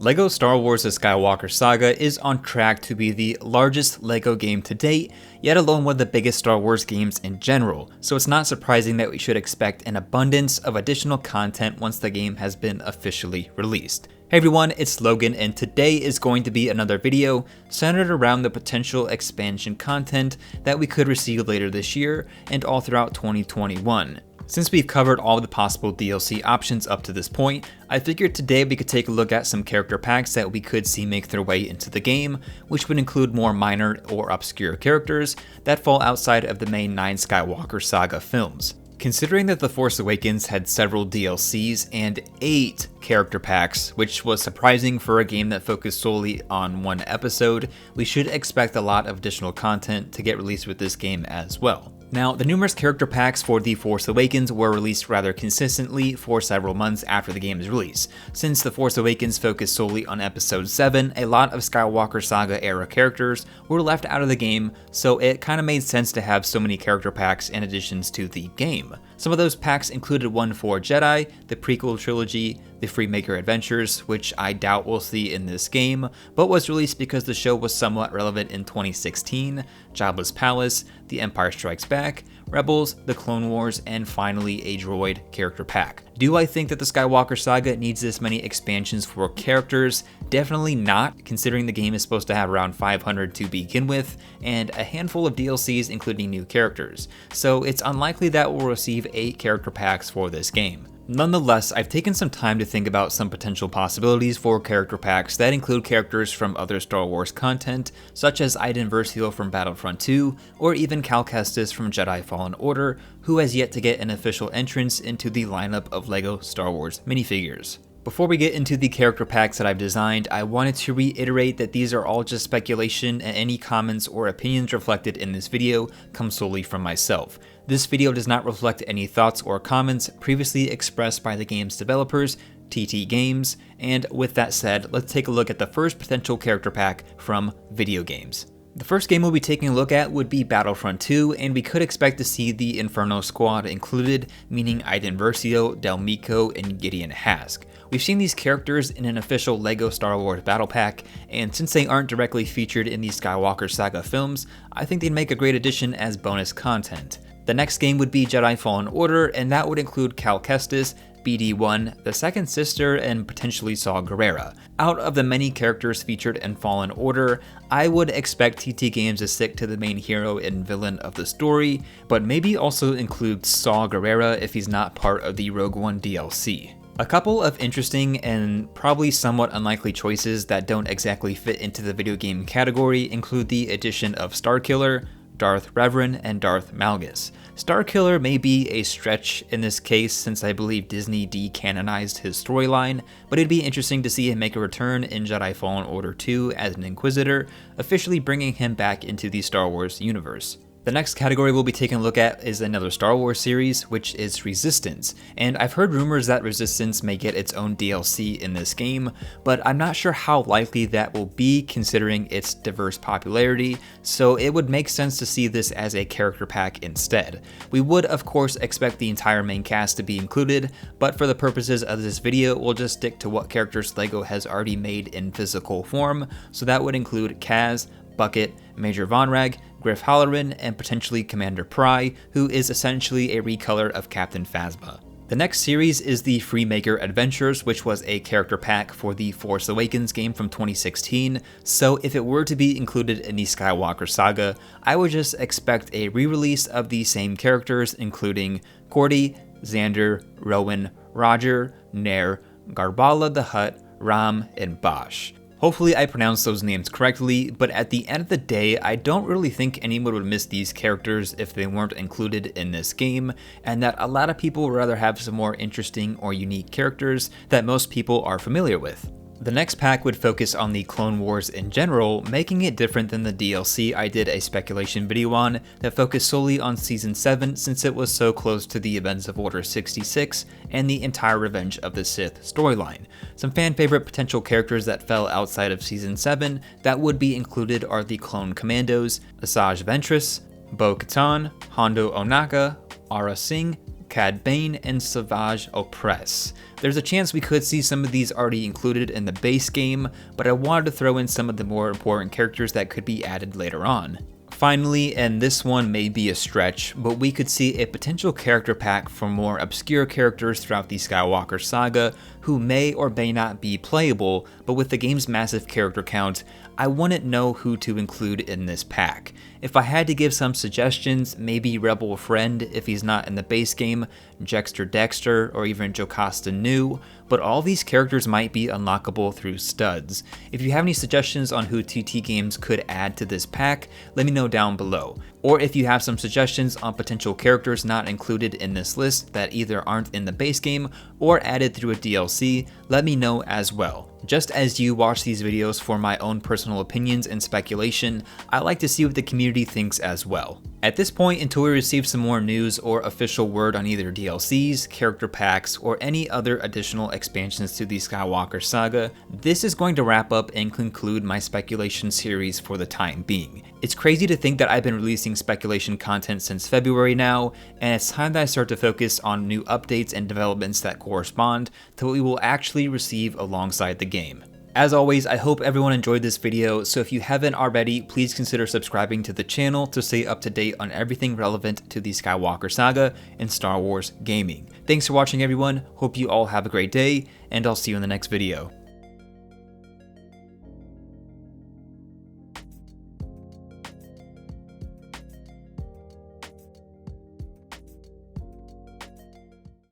LEGO Star Wars The Skywalker Saga is on track to be the largest LEGO game to date, yet alone one of the biggest Star Wars games in general, so it's not surprising that we should expect an abundance of additional content once the game has been officially released. Hey everyone, it's Logan, and today is going to be another video centered around the potential expansion content that we could receive later this year and all throughout 2021. Since we've covered all the possible DLC options up to this point, I figured today we could take a look at some character packs that we could see make their way into the game, which would include more minor or obscure characters that fall outside of the main 9 Skywalker Saga films. Considering that The Force Awakens had several DLCs and 8 character packs, which was surprising for a game that focused solely on one episode, we should expect a lot of additional content to get released with this game as well. Now, the numerous character packs for The Force Awakens were released rather consistently for several months after the game's release. Since The Force Awakens focused solely on Episode 7, a lot of Skywalker Saga era characters were left out of the game, so it kinda made sense to have so many character packs and additions to the game. Some of those packs included one for Jedi, the prequel trilogy, the Freemaker Adventures, which I doubt we'll see in this game, but was released because the show was somewhat relevant in 2016, Jabba's Palace, The Empire Strikes Back, Rebels, The Clone Wars, and finally a droid character pack. Do I think that the Skywalker Saga needs this many expansions for characters? Definitely not, considering the game is supposed to have around 500 to begin with, and a handful of DLCs including new characters, so it's unlikely that we'll receive 8 character packs for this game. Nonetheless, I've taken some time to think about some potential possibilities for character packs that include characters from other Star Wars content, such as Iden Versio from Battlefront 2, or even Cal Kestis from Jedi Fallen Order, who has yet to get an official entrance into the lineup of LEGO Star Wars minifigures. Before we get into the character packs that I've designed, I wanted to reiterate that these are all just speculation, and any comments or opinions reflected in this video come solely from myself. This video does not reflect any thoughts or comments previously expressed by the game's developers, TT Games, and with that said, let's take a look at the first potential character pack from video games. The first game we'll be taking a look at would be Battlefront 2, and we could expect to see the Inferno Squad included, meaning Iden Versio, Del Meeko, and Gideon Hask. We've seen these characters in an official LEGO Star Wars Battle Pack, and since they aren't directly featured in the Skywalker Saga films, I think they'd make a great addition as bonus content. The next game would be Jedi Fallen Order, and that would include Cal Kestis, BD-1, the Second Sister, and potentially Saw Gerrera. Out of the many characters featured in Fallen Order, I would expect TT Games to stick to the main hero and villain of the story, but maybe also include Saw Gerrera if he's not part of the Rogue One DLC. A couple of interesting and probably somewhat unlikely choices that don't exactly fit into the video game category include the addition of Starkiller, Darth Revan, and Darth Malgus. Starkiller may be a stretch in this case since I believe Disney decanonized his storyline, but it'd be interesting to see him make a return in Jedi Fallen Order 2 as an Inquisitor, officially bringing him back into the Star Wars universe. The next category we'll be taking a look at is another Star Wars series, which is Resistance, and I've heard rumors that Resistance may get its own DLC in this game, but I'm not sure how likely that will be considering its diverse popularity, so it would make sense to see this as a character pack instead. We would of course expect the entire main cast to be included, but for the purposes of this video, we'll just stick to what characters LEGO has already made in physical form, so that would include Kaz, Bucket, Major Vonreg, Griff Halloran, and potentially Commander Pry, who is essentially a recolor of Captain Phasma. The next series is the Freemaker Adventures, which was a character pack for the Force Awakens game from 2016, so if it were to be included in the Skywalker Saga, I would just expect a re-release of the same characters, including Cordy, Xander, Rowan, Roger, Nair, Garbala the Hutt, Ram, and Bosch. Hopefully I pronounced those names correctly, but at the end of the day, I don't really think anyone would miss these characters if they weren't included in this game, and that a lot of people would rather have some more interesting or unique characters that most people are familiar with. The next pack would focus on the Clone Wars in general, making it different than the DLC I did a speculation video on that focused solely on Season 7 since it was so close to the events of Order 66 and the entire Revenge of the Sith storyline. Some fan favorite potential characters that fell outside of Season 7 that would be included are the Clone Commandos, Asajj Ventress, Bo-Katan, Hondo Ohnaka, Aurra Sing, Cad Bane, and Savage Opress. There's a chance we could see some of these already included in the base game, but I wanted to throw in some of the more important characters that could be added later on. Finally, and this one may be a stretch, but we could see a potential character pack for more obscure characters throughout the Skywalker Saga who may or may not be playable, but with the game's massive character count, I wouldn't know who to include in this pack. If I had to give some suggestions, maybe Rebel Friend if he's not in the base game, Jexter Dexter, or even Jocasta Nu, but all these characters might be unlockable through studs. If you have any suggestions on who TT Games could add to this pack, let me know down below. Or if you have some suggestions on potential characters not included in this list that either aren't in the base game or added through a DLC, let me know as well. Just as you watch these videos for my own personal opinions and speculation, I like to see what the community thinks as well. At this point, until we receive some more news or official word on either DLCs, character packs, or any other additional expansions to the Skywalker Saga, this is going to wrap up and conclude my speculation series for the time being. It's crazy to think that I've been releasing speculation content since February now, and it's time that I start to focus on new updates and developments that correspond to what we will actually receive alongside the game. As always, I hope everyone enjoyed this video, so if you haven't already, please consider subscribing to the channel to stay up to date on everything relevant to the Skywalker Saga and Star Wars gaming. Thanks for watching everyone, hope you all have a great day, and I'll see you in the next video.